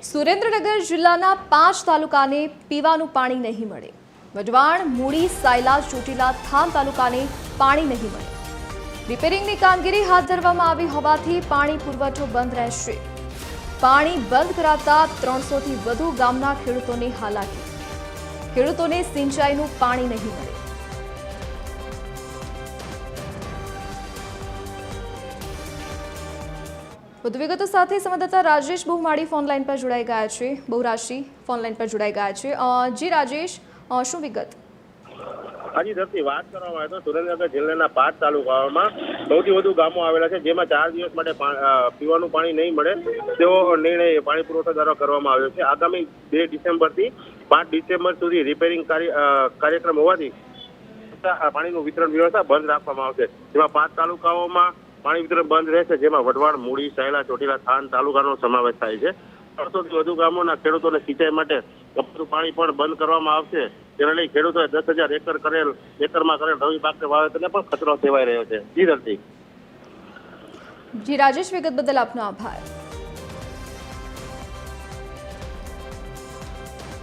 સુરેન્દ્રનગર જિલ્લાના 5 તાલુકાને પીવાનું પાણી નહીં મળે। વઢવાણ, મૂળી, સાયલા, ચોટીલા, થાન તાલુકાને પાણી નહીં મળે। રિપેરિંગની કામગીરી હાથ ધરવામાં આવી હોવાથી પાણી પુરવઠો બંધ રહેશે। પાણી બંધ કરાતા 300થી વધુ ગામના ખેડૂતોને હાલાકી। ખેડૂતોને સિંચાઈનું પાણી નહીં મળે। વધુ વિગતો સાથે સંવાદદાતા રાજેશ બહુમાળી ફોનલાઈન પર જોડાઈ ગયા છે। બહુરાશી ફોનલાઈન પર જોડાઈ ગયા છે। જી રાજેશ, શું વિગત? હાજી ધરતી, વાત કરવામાં આવે તો સુરેન્દ્રનગર જિલ્લાના 5 તાલુકાઓમાં સૌથી વધુ ગામો આવેલા છે, જેમાં 4 દિવસ માટે પીવાનું પાણી નહીં મળે તેવો નિર્ણય પાણી પુરવઠા દ્વારા કરવામાં આવ્યો છે। આગામી 2 ડિસેમ્બરથી 5 ડિસેમ્બર સુધી રિપેરિંગ કાર્યક્રમ હોવાથી પાણીનું વિતરણ વ્યવસ્થા બંધ રાખવામાં આવશે, જેમાં 5 તાલુકાઓમાં પાણી વિતરણ બંધ રહેશે, જેમાં વઢવાણ, મૂળી, સાયલા, ચોટીલા, થાન તાલુકાનો સમાવેશ થાય છે। 300થી વધુ ગામોના ખેડૂતોને સિંચાઈ માટે કપતું પાણી પણ બંધ કરવામાં આવશે, જેને લઈ ખેડૂતોએ 10,000 એકરમાં કરેલ રવિ પાકના વાવેતરને પણ ખતરો સેવાઈ રહ્યો છે। જી ધરતી। જી રાજેશ, વિગત બદલ આપનો આભાર।